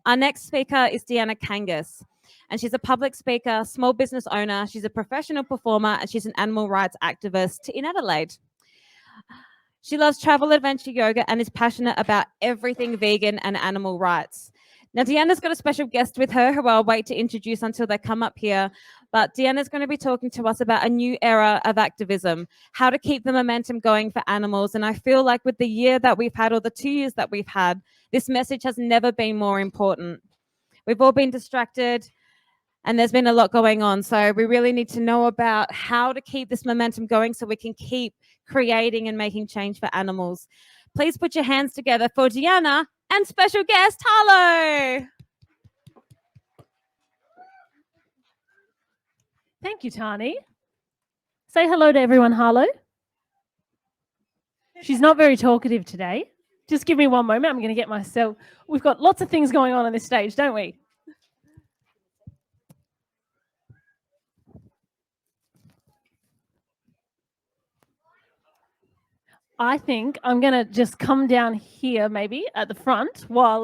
Our next speaker is Deanna Kangas, and she's a public speaker, small business owner, she's a professional performer, and she's an animal rights activist in Adelaide. She loves travel, adventure, yoga, and is passionate about everything vegan and animal rights. Now, Deanna's got a special guest with her who I'll wait to introduce until they come up here. But Deanna's going to be talking to us about a new era of activism, how to keep the momentum going for animals. And I feel like with the year that we've had, or the 2 years that we've had, this message has never been more important. We've all been distracted and there's been a lot going on. So we really need to know about how to keep this momentum going so we can keep creating and making change for animals. Please put your hands together for Deanna and special guest, Harlow. Thank you, Tani. Say hello to everyone, Harlow. She's not very talkative today. Just give me one moment. I'm going to get myself... We've got lots of things going on this stage, don't we? I think I'm going to just come down here maybe at the front while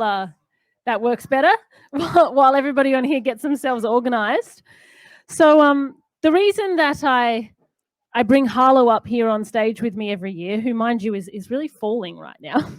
that works better, while everybody on here gets themselves organised. So the reason that I bring Harlow up here on stage with me every year, who, mind you, is really falling right now,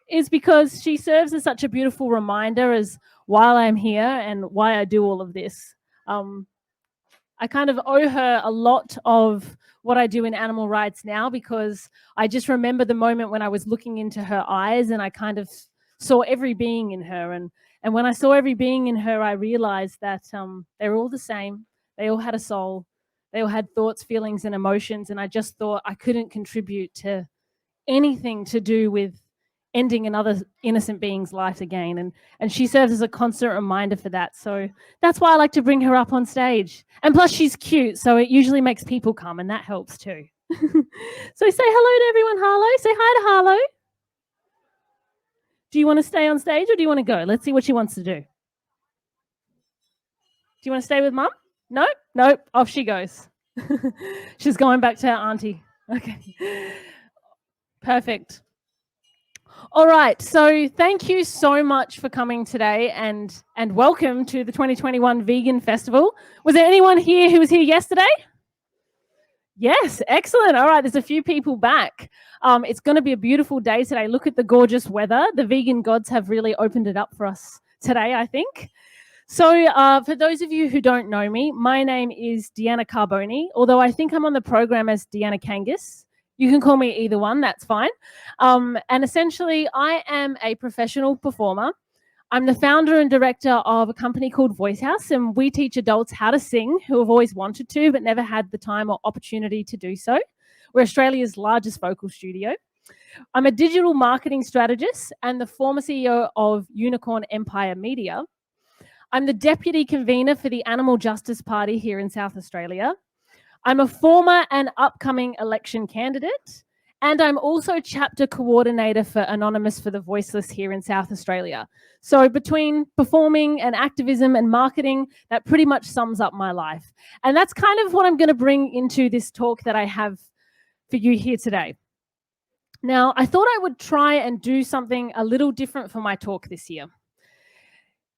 is because she serves as such a beautiful reminder as why I'm here and why I do all of this. I kind of owe her a lot of what I do in animal rights now, because I just remember the moment when I was looking into her eyes and I kind of saw every being in her. And when I saw every being in her, I realized that they're all the same. They all had a soul. They all had thoughts, feelings, and emotions. And I just thought I couldn't contribute to anything to do with ending another innocent being's life again. And she serves as a constant reminder for that. So that's why I like to bring her up on stage. And plus she's cute, so it usually makes people come, and that helps too. So say hello to everyone, Harlow. Say hi to Harlow. Do you want to stay on stage or do you want to go? Let's see what she wants to do. Do you want to stay with Mum? No? Nope. Off she goes. She's going back to her auntie. Okay. Perfect. All right, so thank you so much for coming today and welcome to the 2021 Vegan Festival. Was there anyone here who was here yesterday? Yes, excellent. All right, there's a few people back. It's going to be a beautiful day today. Look at the gorgeous weather. The vegan gods have really opened it up for us today, I think. So for those of you who don't know me, my name is Deanna Carboni, although I think I'm on the program as Deanna Kangas. You can call me either one, that's fine. And essentially, I am a professional performer. I'm the founder and director of a company called Voice House, and we teach adults how to sing who have always wanted to but never had the time or opportunity to do so. We're Australia's largest vocal studio. I'm a digital marketing strategist and the former CEO of Unicorn Empire Media. I'm the deputy convener for the Animal Justice Party here in South Australia. I'm a former and upcoming election candidate, and I'm also chapter coordinator for Anonymous for the Voiceless here in South Australia. So between performing and activism and marketing, that pretty much sums up my life. And that's kind of what I'm going to bring into this talk that I have for you here today. Now, I thought I would try and do something a little different for my talk this year.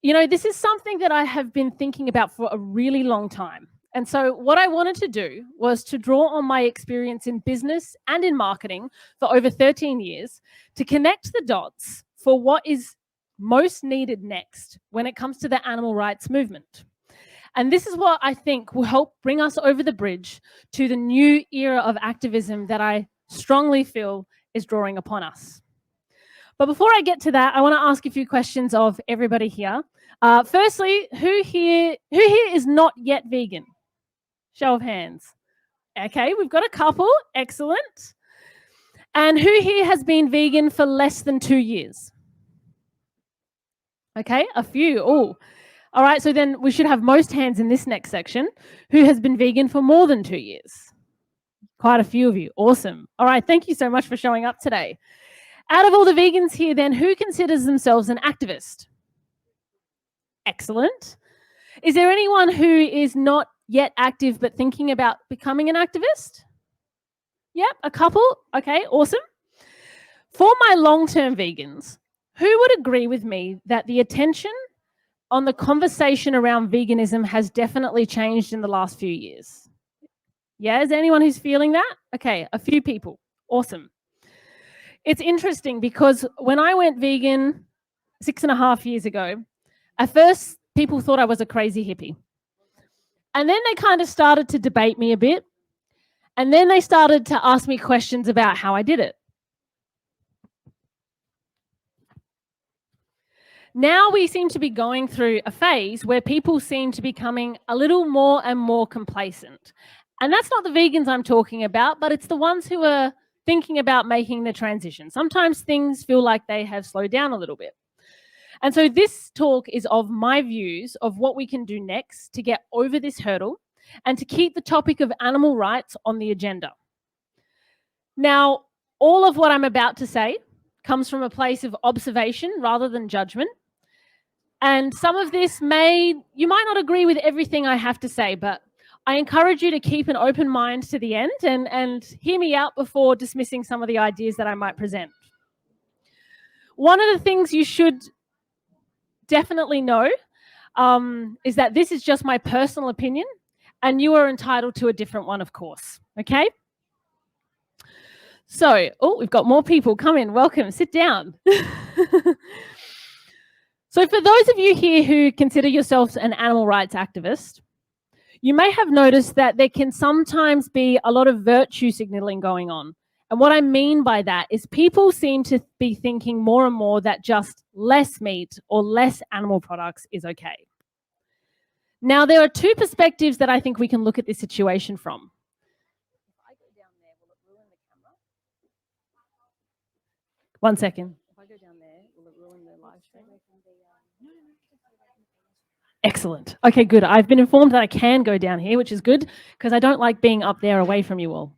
You know, this is something that I have been thinking about for a really long time. And so what I wanted to do was to draw on my experience in business and in marketing for over 13 years to connect the dots for what is most needed next when it comes to the animal rights movement. And this is what I think will help bring us over the bridge to the new era of activism that I strongly feel is drawing upon us. But before I get to that, I want to ask a few questions of everybody here. Firstly, who here is not yet vegan? Show of hands. Okay, we've got a couple. Excellent. And who here has been vegan for less than 2 years? Okay, a few. Oh, all right. So then we should have most hands in this next section. Who has been vegan for more than 2 years? Quite a few of you. Awesome. All right. Thank you so much for showing up today. Out of all the vegans here, then, who considers themselves an activist? Excellent. Is there anyone who is not yet active but thinking about becoming an activist? Yep, a couple. Okay, awesome. For my long-term vegans, Who would agree with me that the attention on the conversation around veganism has definitely changed in the last few years? Yeah, is there anyone who's feeling that? Okay, a few people. Awesome. It's interesting because when I went vegan 6.5 years ago, at first people thought I was a crazy hippie. And then they kind of started to debate me a bit. And then they started to ask me questions about how I did it. Now we seem to be going through a phase where people seem to be becoming a little more and more complacent. And that's not the vegans I'm talking about, but it's the ones who are thinking about making the transition. Sometimes things feel like they have slowed down a little bit. And so this talk is of my views of what we can do next to get over this hurdle and to keep the topic of animal rights on the agenda. Now, all of what I'm about to say comes from a place of observation rather than judgment. And some of this you might not agree with everything I have to say, but I encourage you to keep an open mind to the end and hear me out before dismissing some of the ideas that I might present. One of the things you should definitely know is that this is just my personal opinion, and you are entitled to a different one, of course. Okay? So, we've got more people. Come in. Welcome. Sit down. So for those of you here who consider yourselves an animal rights activist, you may have noticed that there can sometimes be a lot of virtue signaling going on. And what I mean by that is people seem to be thinking more and more that just less meat or less animal products is okay. Now, there are two perspectives that I think we can look at this situation from. If I go down there, will it ruin the camera? 1 second. If I go down there, will it ruin the live stream? Excellent. Okay, good. I've been informed that I can go down here, which is good because I don't like being up there away from you all.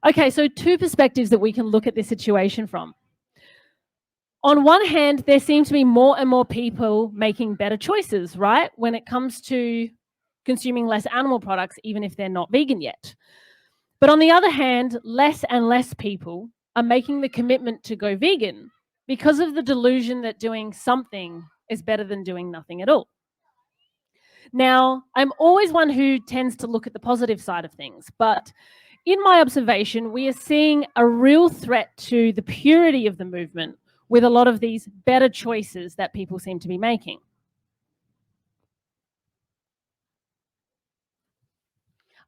Okay, so two perspectives that we can look at this situation from. On one hand, there seem to be more and more people making better choices, right? When it comes to consuming less animal products, even if they're not vegan yet. But on the other hand, less and less people are making the commitment to go vegan because of the delusion that doing something is better than doing nothing at all. Now, I'm always one who tends to look at the positive side of things, but in my observation, we are seeing a real threat to the purity of the movement with a lot of these better choices that people seem to be making.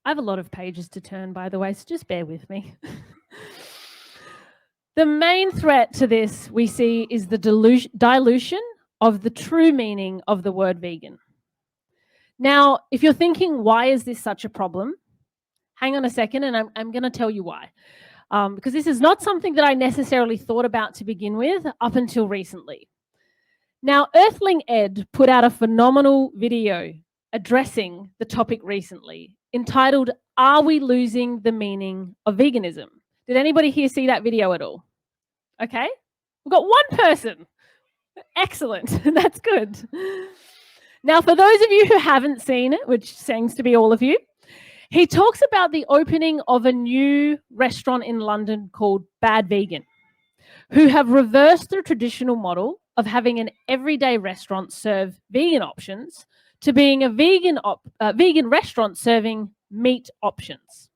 I have a lot of pages to turn, by the way, so just bear with me. The main threat to this we see is the dilution of the true meaning of the word vegan. Now, if you're thinking, why is this such a problem? Hang on a second, and I'm going to tell you why. Because this is not something that I necessarily thought about to begin with up until recently. Now, Earthling Ed put out a phenomenal video addressing the topic recently, entitled, "Are We Losing the Meaning of Veganism?" Did anybody here see that video at all? Okay, we've got one person. Excellent, that's good. Now, for those of you who haven't seen it, which seems to be all of you, he talks about the opening of a new restaurant in London called Bad Vegan, who have reversed the traditional model of having an everyday restaurant serve vegan options to being a vegan restaurant serving meat options.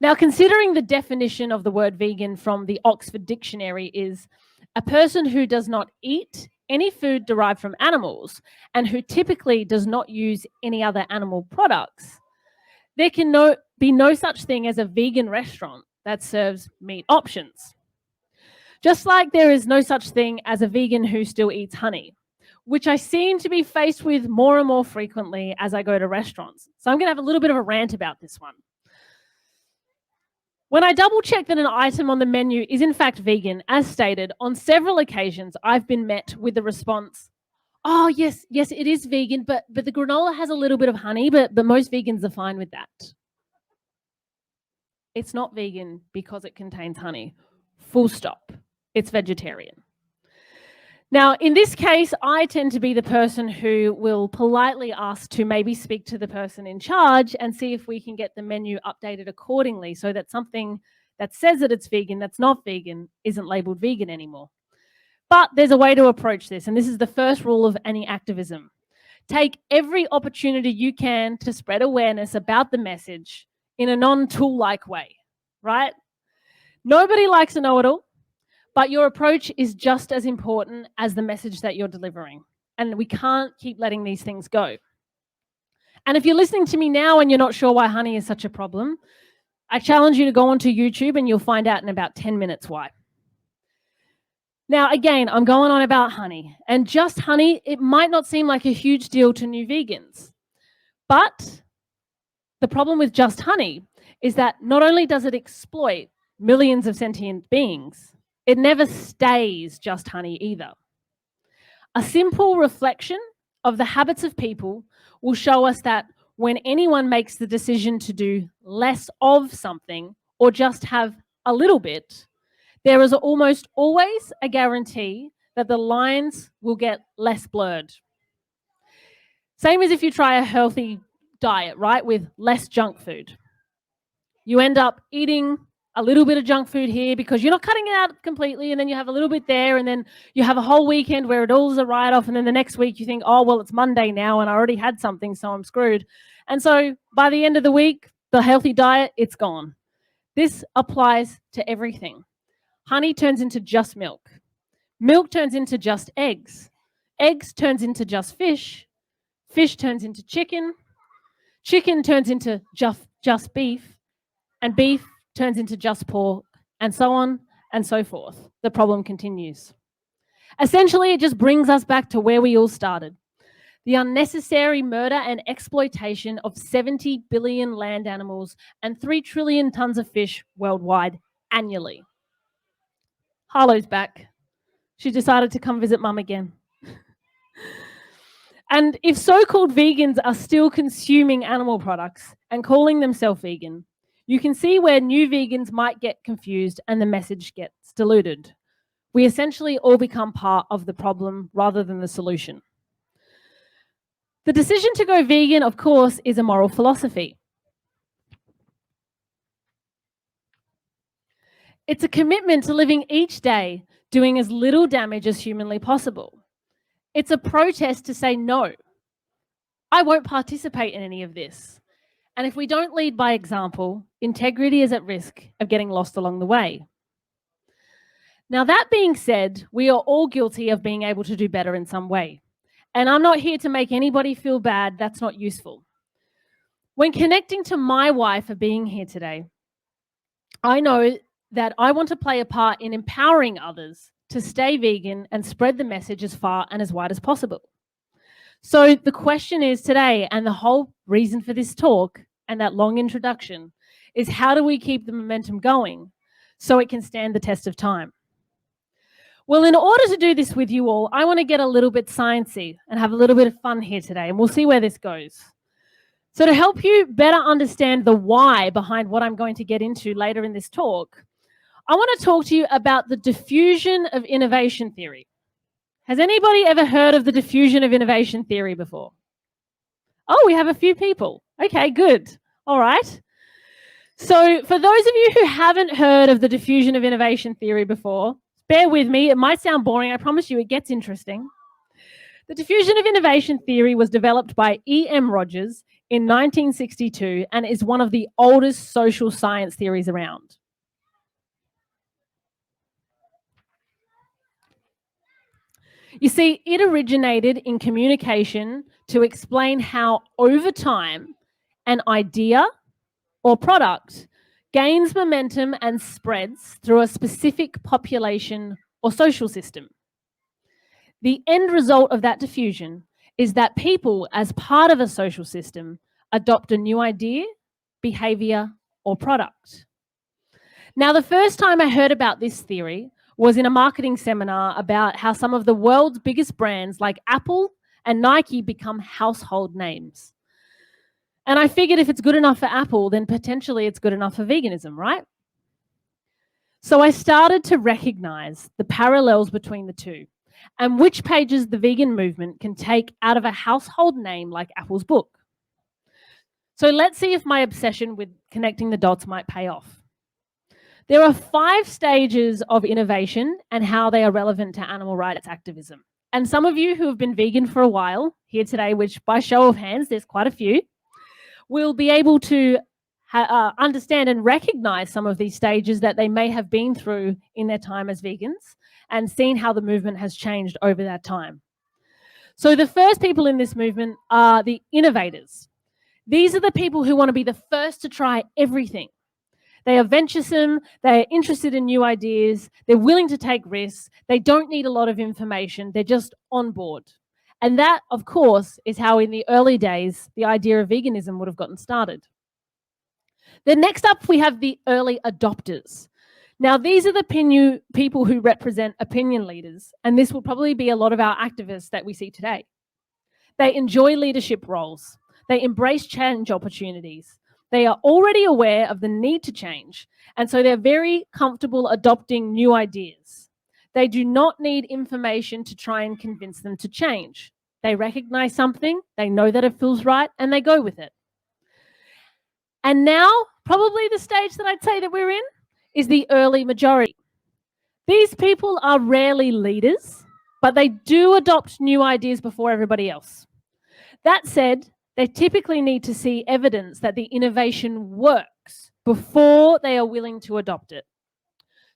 Now, considering the definition of the word vegan from the Oxford Dictionary is a person who does not eat any food derived from animals and who typically does not use any other animal products, there can be no such thing as a vegan restaurant that serves meat options. Just like there is no such thing as a vegan who still eats honey, which I seem to be faced with more and more frequently as I go to restaurants. So I'm going to have a little bit of a rant about this one. When I double check that an item on the menu is in fact vegan, as stated, on several occasions I've been met with the response, "Oh, yes, it is vegan, but the granola has a little bit of honey, but most vegans are fine with that." It's not vegan because it contains honey. Full stop. It's vegetarian. Now, in this case, I tend to be the person who will politely ask to maybe speak to the person in charge and see if we can get the menu updated accordingly so that something that says that it's vegan, that's not vegan, isn't labeled vegan anymore. But there's a way to approach this, and this is the first rule of any activism. Take every opportunity you can to spread awareness about the message in a non-tool-like way, right? Nobody likes a know-it-all, but your approach is just as important as the message that you're delivering. And we can't keep letting these things go. And if you're listening to me now and you're not sure why honey is such a problem, I challenge you to go onto YouTube and you'll find out in about 10 minutes why. Now, again, I'm going on about honey. And just honey, it might not seem like a huge deal to new vegans. But the problem with just honey is that not only does it exploit millions of sentient beings, it never stays just honey either. A simple reflection of the habits of people will show us that when anyone makes the decision to do less of something or just have a little bit, there is almost always a guarantee that the lines will get less blurred. Same as if you try a healthy diet, right, with less junk food. You end up eating a little bit of junk food here because you're not cutting it out completely, and then you have a little bit there, and then you have a whole weekend where it all is a write-off, and then the next week you think, oh, well, it's Monday now and I already had something, so I'm screwed. And so by the end of the week, the healthy diet, it's gone. This applies to everything. Honey turns into just milk. Milk turns into just eggs. Eggs turns into just fish. Fish turns into chicken. Chicken turns into just beef. And beef turns into just pork, and so on and so forth. The problem continues. Essentially, it just brings us back to where we all started. The unnecessary murder and exploitation of 70 billion land animals and 3 trillion tons of fish worldwide annually. Harlow's back. She decided to come visit mum again. And if so-called vegans are still consuming animal products and calling themselves vegan, you can see where new vegans might get confused and the message gets diluted. We essentially all become part of the problem rather than the solution. The decision to go vegan, of course, is a moral philosophy. It's a commitment to living each day doing as little damage as humanly possible. It's a protest to say no. I won't participate in any of this. And if we don't lead by example, integrity is at risk of getting lost along the way. Now, that being said, we are all guilty of being able to do better in some way. And I'm not here to make anybody feel bad. That's not useful. When connecting to my why for being here today, I know that I want to play a part in empowering others to stay vegan and spread the message as far and as wide as possible. So the question is today, and the whole reason for this talk and that long introduction, is how do we keep the momentum going so it can stand the test of time? Well, in order to do this with you all, I want to get a little bit sciencey and have a little bit of fun here today, and we'll see where this goes. So to help you better understand the why behind what I'm going to get into later in this talk, I want to talk to you about the diffusion of innovation theory. Has anybody ever heard of the diffusion of innovation theory before? Oh, we have a few people. Okay, good. All right. So for those of you who haven't heard of the diffusion of innovation theory before, bear with me. It might sound boring. I promise you it gets interesting. The diffusion of innovation theory was developed by E.M. Rogers in 1962 and is one of the oldest social science theories around. You see, it originated in communication to explain how, over time, an idea or product gains momentum and spreads through a specific population or social system. The end result of that diffusion is that people, as part of a social system, adopt a new idea, behavior, or product. Now, the first time I heard about this theory was in a marketing seminar about how some of the world's biggest brands like Apple and Nike become household names. And I figured if it's good enough for Apple, then potentially it's good enough for veganism, right? So I started to recognize the parallels between the two and which pages the vegan movement can take out of a household name like Apple's book. So let's see if my obsession with connecting the dots might pay off. There are 5 stages of innovation and how they are relevant to animal rights activism. And some of you who have been vegan for a while here today, which by show of hands, there's quite a few, will be able to understand and recognize some of these stages that they may have been through in their time as vegans and seen how the movement has changed over that time. So the first people in this movement are the innovators. These are the people who want to be the first to try everything. They are venturesome, they're interested in new ideas, they're willing to take risks, they don't need a lot of information, they're just on board. And that, of course, is how in the early days, the idea of veganism would have gotten started. Then next up, we have the early adopters. Now, these are the people who represent opinion leaders, and this will probably be a lot of our activists that we see today. They enjoy leadership roles. They embrace change opportunities. They are already aware of the need to change, and so they're very comfortable adopting new ideas. They do not need information to try and convince them to change. They recognize something, they know that it feels right, and they go with it. And now, probably the stage that I'd say that we're in is the early majority. These people are rarely leaders, but they do adopt new ideas before everybody else. That said, they typically need to see evidence that the innovation works before they are willing to adopt it.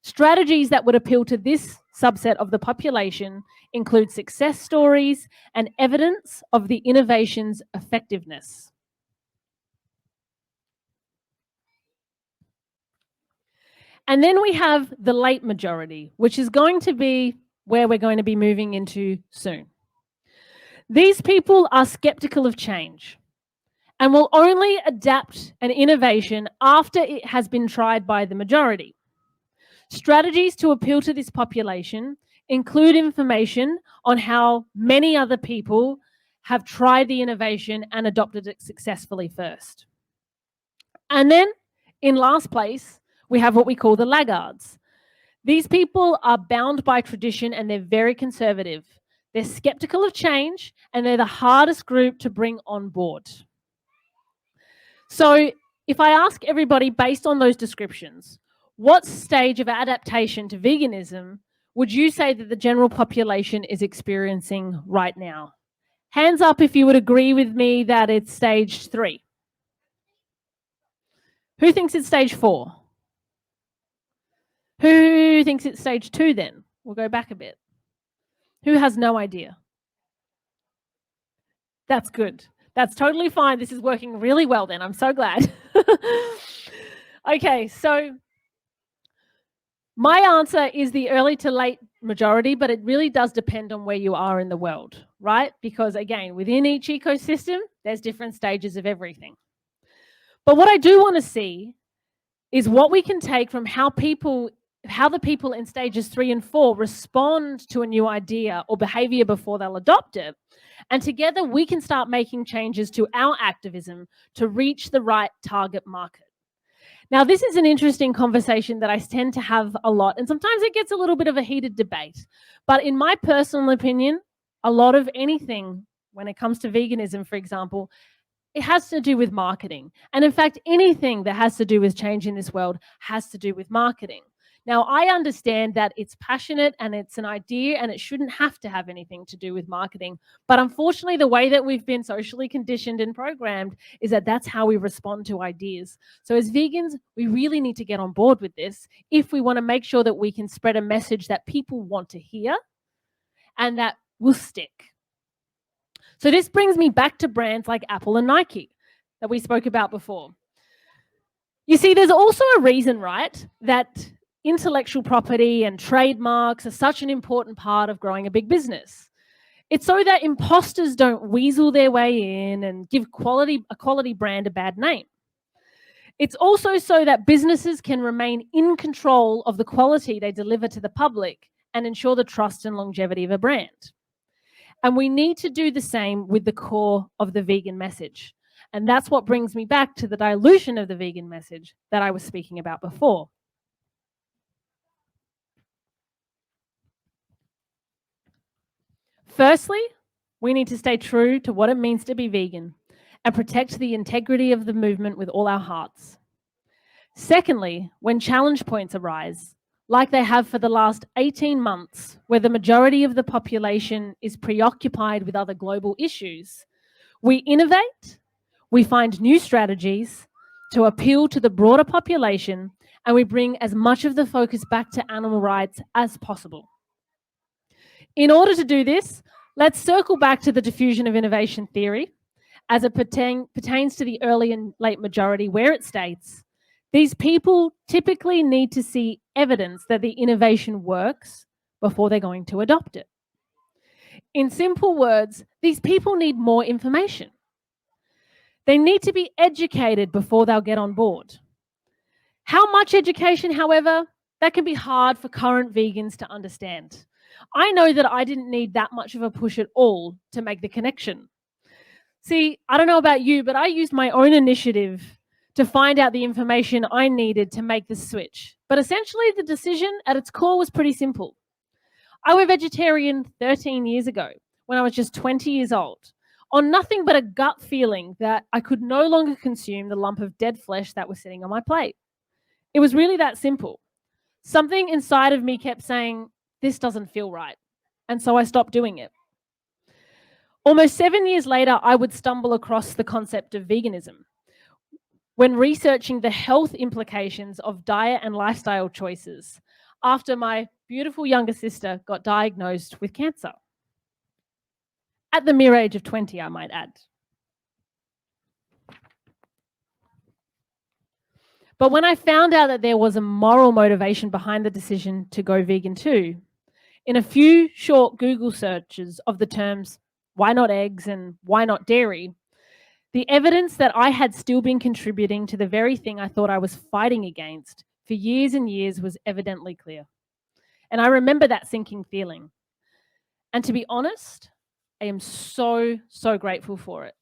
Strategies that would appeal to this subset of the population include success stories and evidence of the innovation's effectiveness. And then we have the late majority, which is going to be where we're going to be moving into soon. These people are skeptical of change and will only adapt an innovation after it has been tried by the majority. Strategies to appeal to this population include information on how many other people have tried the innovation and adopted it successfully first. And then, in last place, we have what we call the laggards. These people are bound by tradition and they're very conservative. They're skeptical of change and they're the hardest group to bring on board. So if I ask everybody based on those descriptions, what stage of adaptation to veganism would you say that the general population is experiencing right now? Hands up if you would agree with me that it's stage 3. Who thinks it's stage 4? Who thinks it's stage 2 then? We'll go back a bit. Who has no idea? That's good. That's totally fine. This is working really well then. I'm so glad. Okay, so my answer is the early to late majority, but it really does depend on where you are in the world, right? Because again, within each ecosystem, there's different stages of everything. But what I do want to see is what we can take from how the people in stages 3 and 4 respond to a new idea or behavior before they'll adopt it. And together we can start making changes to our activism to reach the right target market. Now, this is an interesting conversation that I tend to have a lot, and sometimes it gets a little bit of a heated debate. But in my personal opinion, a lot of anything when it comes to veganism, for example, it has to do with marketing. And in fact, anything that has to do with change in this world has to do with marketing. Now, I understand that it's passionate and it's an idea and it shouldn't have to have anything to do with marketing. But unfortunately, the way that we've been socially conditioned and programmed is that that's how we respond to ideas. So as vegans, we really need to get on board with this if we want to make sure that we can spread a message that people want to hear and that will stick. So this brings me back to brands like Apple and Nike that we spoke about before. You see, there's also a reason, right, that intellectual property and trademarks are such an important part of growing a big business. It's so that imposters don't weasel their way in and give a quality brand a bad name. It's also so that businesses can remain in control of the quality they deliver to the public and ensure the trust and longevity of a brand. And we need to do the same with the core of the vegan message. And that's what brings me back to the dilution of the vegan message that I was speaking about before. Firstly, we need to stay true to what it means to be vegan and protect the integrity of the movement with all our hearts. Secondly, when challenge points arise, like they have for the last 18 months, where the majority of the population is preoccupied with other global issues, we innovate, we find new strategies to appeal to the broader population, and we bring as much of the focus back to animal rights as possible. In order to do this, let's circle back to the diffusion of innovation theory as it pertains to the early and late majority, where it states, these people typically need to see evidence that the innovation works before they're going to adopt it. In simple words, these people need more information. They need to be educated before they'll get on board. How much education, however, that can be hard for current vegans to understand. I know that I didn't need that much of a push at all to make the connection. See, I don't know about you, but I used my own initiative to find out the information I needed to make the switch. But essentially, the decision at its core was pretty simple. I went vegetarian 13 years ago when I was just 20 years old, on nothing but a gut feeling that I could no longer consume the lump of dead flesh that was sitting on my plate. It was really that simple. Something inside of me kept saying, this doesn't feel right. And so I stopped doing it. Almost 7 years later, I would stumble across the concept of veganism when researching the health implications of diet and lifestyle choices after my beautiful younger sister got diagnosed with cancer. At the mere age of 20, I might add. But when I found out that there was a moral motivation behind the decision to go vegan too, in a few short Google searches of the terms, why not eggs and why not dairy, the evidence that I had still been contributing to the very thing I thought I was fighting against for years and years was evidently clear. And I remember that sinking feeling. And to be honest, I am so, so grateful for it,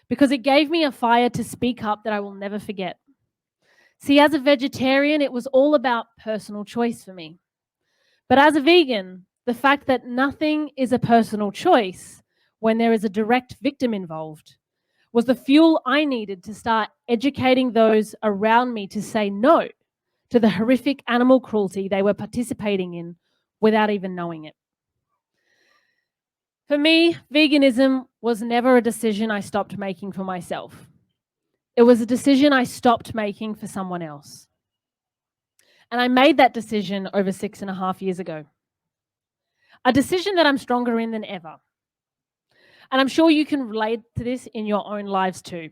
because it gave me a fire to speak up that I will never forget. See, as a vegetarian, it was all about personal choice for me. But as a vegan, the fact that nothing is a personal choice when there is a direct victim involved was the fuel I needed to start educating those around me to say no to the horrific animal cruelty they were participating in without even knowing it. For me, veganism was never a decision I stopped making for myself. It was a decision I stopped making for someone else. And I made that decision over 6.5 years ago. A decision that I'm stronger in than ever. And I'm sure you can relate to this in your own lives too.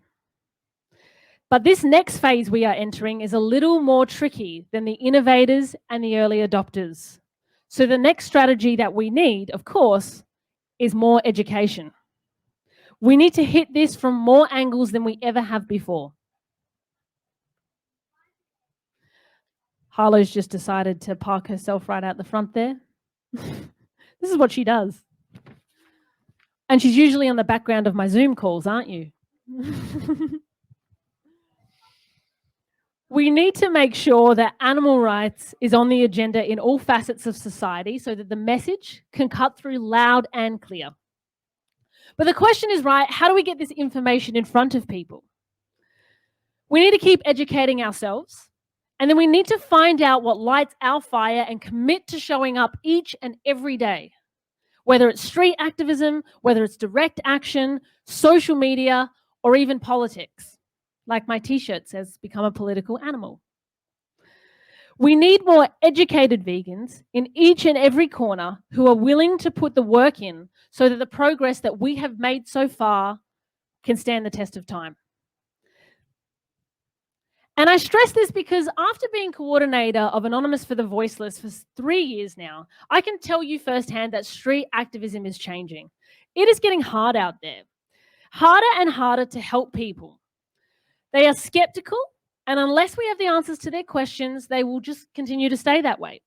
But this next phase we are entering is a little more tricky than the innovators and the early adopters. So the next strategy that we need, of course, is more education. We need to hit this from more angles than we ever have before. Harlow's just decided to park herself right out the front there. This is what she does. And she's usually on the background of my Zoom calls, aren't you? We need to make sure that animal rights is on the agenda in all facets of society so that the message can cut through loud and clear. But the question is, right, how do we get this information in front of people? We need to keep educating ourselves, and then we need to find out what lights our fire and commit to showing up each and every day. Whether it's street activism, whether it's direct action, social media, or even politics. Like my t-shirt says, become a political animal. We need more educated vegans in each and every corner who are willing to put the work in so that the progress that we have made so far can stand the test of time. And I stress this because after being coordinator of Anonymous for the Voiceless for 3 years now, I can tell you firsthand that street activism is changing. It is getting hard out there. Harder and harder to help people. They are skeptical, and unless we have the answers to their questions, they will just continue to stay that way.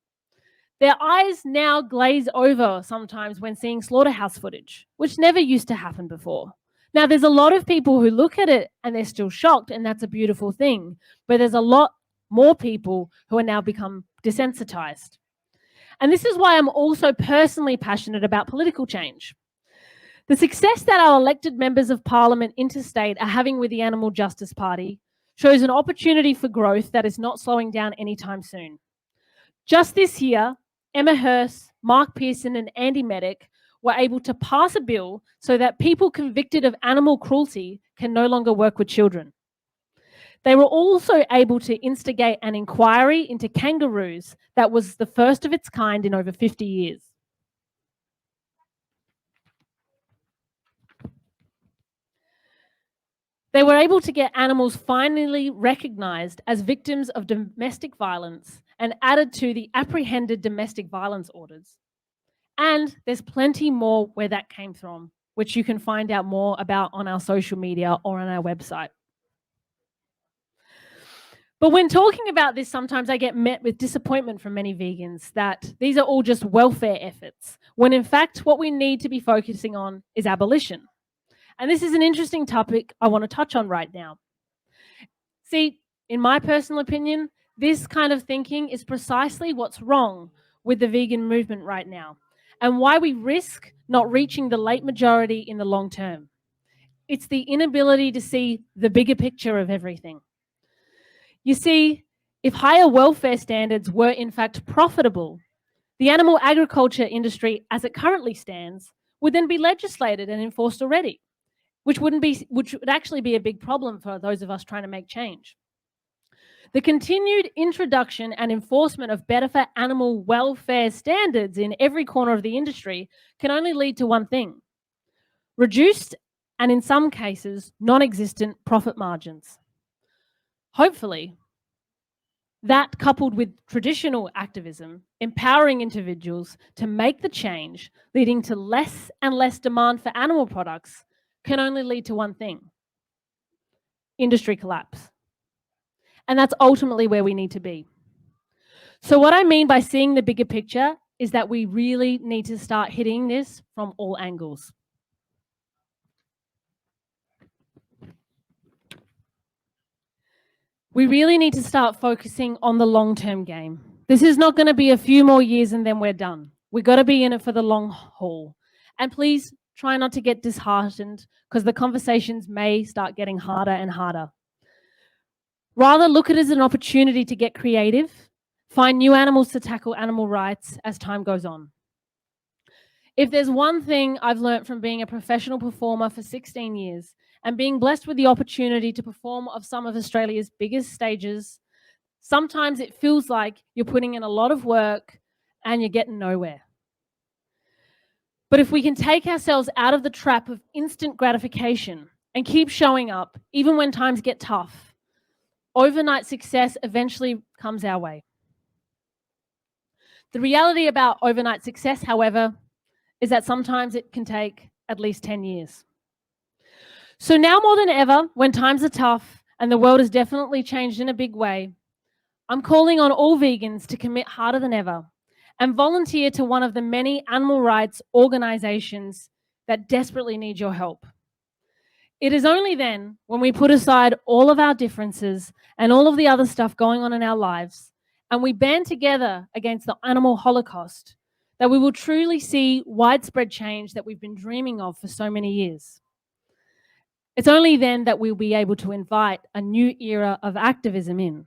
Their eyes now glaze over sometimes when seeing slaughterhouse footage, which never used to happen before. Now, there's a lot of people who look at it and they're still shocked, and that's a beautiful thing. But there's a lot more people who are now become desensitized. And this is why I'm also personally passionate about political change. The success that our elected members of parliament interstate are having with the Animal Justice Party shows an opportunity for growth that is not slowing down anytime soon. Just this year, Emma Hurst, Mark Pearson, and Andy Medic were able to pass a bill so that people convicted of animal cruelty can no longer work with children. They were also able to instigate an inquiry into kangaroos that was the first of its kind in over 50 years. They were able to get animals finally recognised as victims of domestic violence and added to the apprehended domestic violence orders. And there's plenty more where that came from, which you can find out more about on our social media or on our website. But when talking about this, sometimes I get met with disappointment from many vegans that these are all just welfare efforts, when in fact what we need to be focusing on is abolition. And this is an interesting topic I want to touch on right now. See, in my personal opinion, this kind of thinking is precisely what's wrong with the vegan movement right now, and why we risk not reaching the late majority in the long term. It's the inability to see the bigger picture of everything. You see, if higher welfare standards were in fact profitable, the animal agriculture industry as it currently stands would then be legislated and enforced already, which would actually be a big problem for those of us trying to make change. The continued introduction and enforcement of better for animal welfare standards in every corner of the industry can only lead to one thing: reduced and in some cases non-existent profit margins. Hopefully, that coupled with traditional activism, empowering individuals to make the change, leading to less and less demand for animal products, can only lead to one thing: industry collapse. And that's ultimately where we need to be. So what I mean by seeing the bigger picture is that we really need to start hitting this from all angles. We really need to start focusing on the long-term game. This is not going to be a few more years and then we're done. We've got to be in it for the long haul. And please try not to get disheartened, because the conversations may start getting harder and harder. Rather, look at it as an opportunity to get creative, find new animals to tackle animal rights as time goes on. If there's one thing I've learned from being a professional performer for 16 years and being blessed with the opportunity to perform of some of Australia's biggest stages, sometimes it feels like you're putting in a lot of work and you're getting nowhere. But if we can take ourselves out of the trap of instant gratification and keep showing up, even when times get tough, overnight success eventually comes our way. The reality about overnight success, however, is that sometimes it can take at least 10 years. So now more than ever, when times are tough and the world has definitely changed in a big way, I'm calling on all vegans to commit harder than ever and volunteer to one of the many animal rights organizations that desperately need your help. It is only then, when we put aside all of our differences and all of the other stuff going on in our lives, and we band together against the animal holocaust, that we will truly see widespread change that we've been dreaming of for so many years. It's only then that we'll be able to invite a new era of activism in.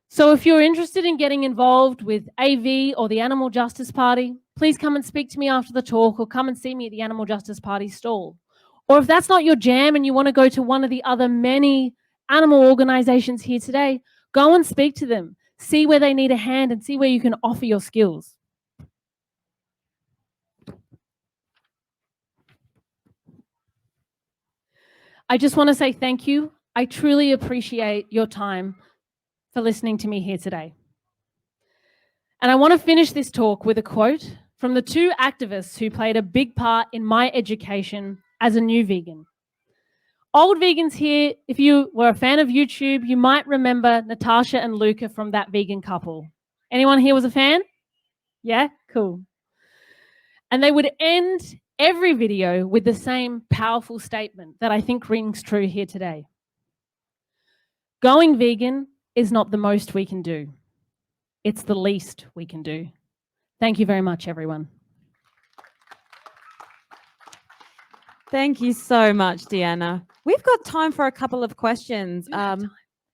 So if you're interested in getting involved with AV or the Animal Justice Party, please come and speak to me after the talk, or come and see me at the Animal Justice Party stall. Or if that's not your jam and you want to go to one of the other many animal organizations here today, go and speak to them, see where they need a hand and see where you can offer your skills. I just want to say thank you. I truly appreciate your time for listening to me here today. And I want to finish this talk with a quote from the two activists who played a big part in my education as a new vegan. Old vegans here, if you were a fan of YouTube, you might remember Natasha and Luca from That Vegan Couple. Anyone here was a fan? Yeah? Cool. And they would end every video with the same powerful statement that I think rings true here today. Going vegan is not the most we can do. It's the least we can do. Thank you very much, everyone. Thank you so much, Deanna. We've got time for a couple of questions. Do have time.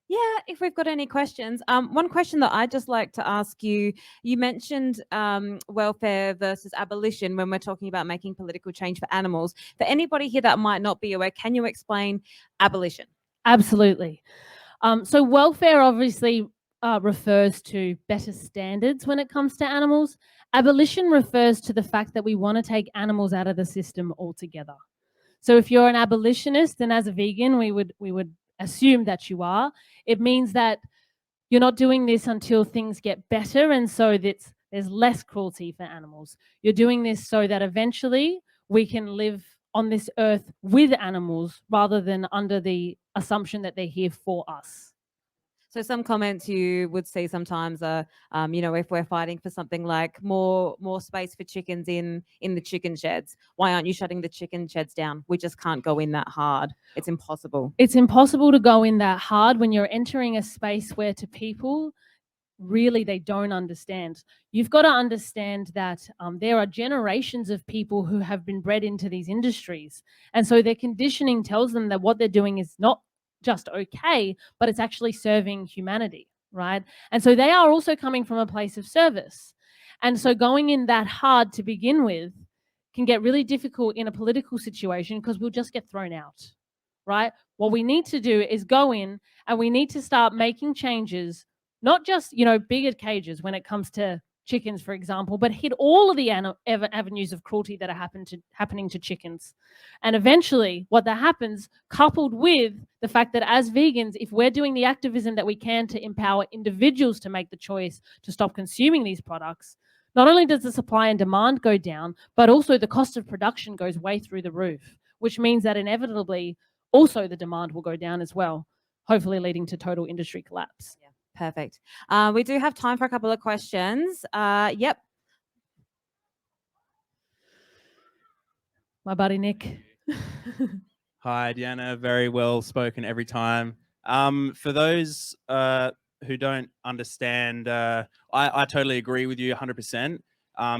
Yeah, if we've got any questions. One question that I'd just like to ask you, you mentioned welfare versus abolition when we're talking about making political change for animals. For anybody here that might not be aware, can you explain abolition? Absolutely. So welfare obviously refers to better standards when it comes to animals. Abolition refers to the fact that we want to take animals out of the system altogether. So if you're an abolitionist, then as a vegan, we would assume that you are. It means that you're not doing this until things get better, and so there's less cruelty for animals. You're doing this so that eventually we can live on this earth with animals rather than under the assumption that they're here for us. So some comments you would see sometimes are, if we're fighting for something like more space for chickens in the chicken sheds, why aren't you shutting the chicken sheds down? We just can't go in that hard. It's impossible. It's impossible to go in that hard when you're entering a space where to people, really they don't understand. You've got to understand that there are generations of people who have been bred into these industries. And so their conditioning tells them that what they're doing is not just okay, but it's actually serving humanity, right? And so they are also coming from a place of service. And so going in that hard to begin with can get really difficult in a political situation because we'll just get thrown out, right? What we need to do is go in and we need to start making changes, not just, bigger cages when it comes to chickens, for example, but hit all of the avenues of cruelty that are happening to chickens. And eventually what that happens, coupled with the fact that as vegans, if we're doing the activism that we can to empower individuals to make the choice to stop consuming these products, not only does the supply and demand go down, but also the cost of production goes way through the roof, which means that inevitably also the demand will go down as well, hopefully leading to total industry collapse. Yeah, perfect. We do have time for a couple of questions. Yep. My buddy Nick. Hi, Deanna. Very well spoken every time. For those who don't understand, I totally agree with you 100%.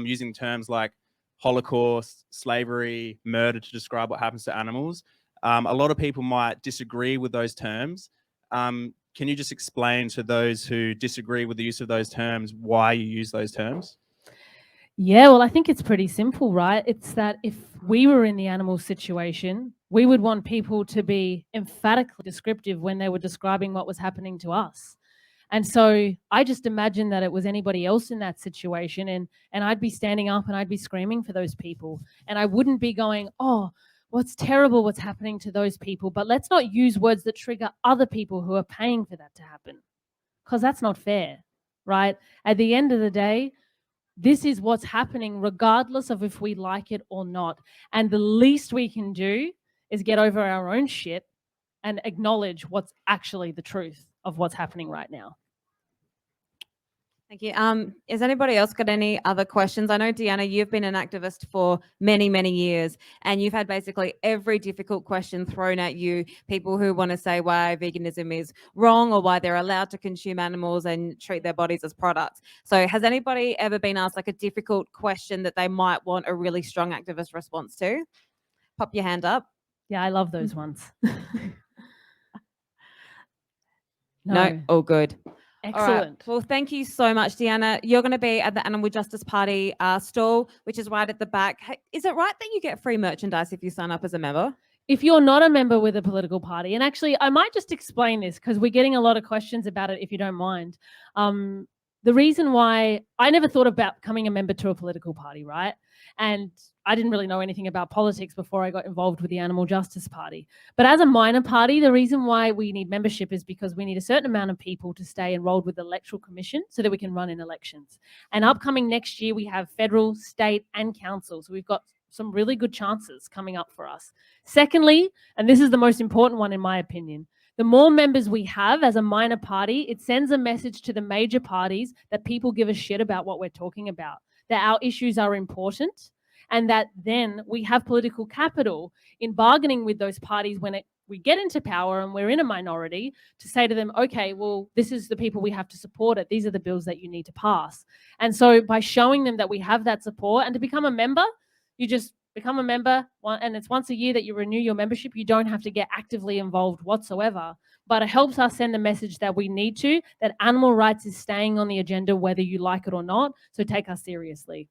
Using terms like Holocaust, slavery, murder to describe what happens to animals. A lot of people might disagree with those terms. Can you just explain to those who disagree with the use of those terms why you use those terms? Yeah, well, I think it's pretty simple, right? It's that if we were in the animal situation, we would want people to be emphatically descriptive when they were describing what was happening to us. And so I just imagine that it was anybody else in that situation, and I'd be standing up and I'd be screaming for those people. And I wouldn't be going, oh, what's terrible what's happening to those people, but let's not use words that trigger other people who are paying for that to happen, because that's not fair, right? At the end of the day, this is what's happening regardless of if we like it or not. And the least we can do is get over our own shit and acknowledge what's actually the truth of what's happening right now. Thank you. Has anybody else got any other questions? I know, Deanna, you've been an activist for many, many years, and you've had basically every difficult question thrown at you. People who want to say why veganism is wrong or why they're allowed to consume animals and treat their bodies as products. So has anybody ever been asked like a difficult question that they might want a really strong activist response to? Pop your hand up. Yeah, I love those ones. No, all good. Excellent. All right. Well, thank you so much, Deanna. You're going to be at the Animal Justice Party stall, which is right at the back. Hey, is it right that you get free merchandise if you sign up as a member? If you're not a member with a political party, and actually I might just explain this because we're getting a lot of questions about it, if you don't mind. The reason why I never thought about becoming a member to a political party, right? And I didn't really know anything about politics before I got involved with the Animal Justice Party. But as a minor party, the reason why we need membership is because we need a certain amount of people to stay enrolled with the Electoral Commission so that we can run in elections. And upcoming next year, we have federal, state, and council. So we've got some really good chances coming up for us. Secondly, and this is the most important one in my opinion, the more members we have as a minor party, it sends a message to the major parties that people give a shit about what we're talking about, that our issues are important, and that then we have political capital in bargaining with those parties when we get into power and we're in a minority to say to them, okay, well, this is the people we have to support it. These are the bills that you need to pass. And so by showing them that we have that support, and to become a member, you just become a member, and it's once a year that you renew your membership. You don't have to get actively involved whatsoever, but it helps us send the message that we need to, that animal rights is staying on the agenda whether you like it or not. So take us seriously.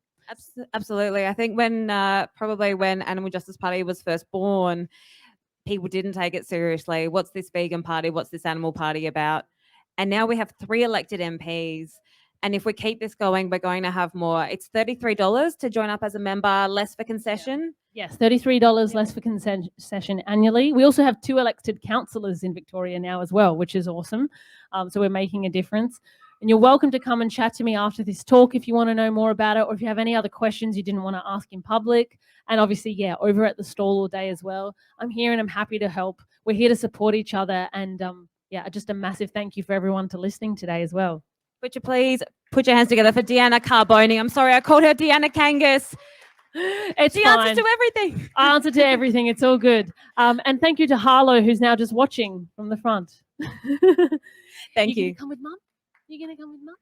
Absolutely. I think when probably when Animal Justice Party was first born, people didn't take it seriously. What's this vegan party? What's this animal party about? And now we have 3 elected MPs. And if we keep this going, we're going to have more. It's $33 to join up as a member, less for concession. Yes, $33 less for concession annually. We also have 2 elected councillors in Victoria now as well, which is awesome. So we're making a difference. And you're welcome to come and chat to me after this talk if you want to know more about it, or if you have any other questions you didn't want to ask in public. And obviously, yeah, over at the stall all day as well. I'm here and I'm happy to help. We're here to support each other. And yeah, just a massive thank you for everyone to listening today as well. Would you please put your hands together for Deanna Carboni? I'm sorry, I called her Deanna Kangas. It's the fine. answer to everything. Answer to everything. It's all good. And thank you to Harlow, who's now just watching from the front. Thank you. Gonna come with Mum? You gonna come with Mum?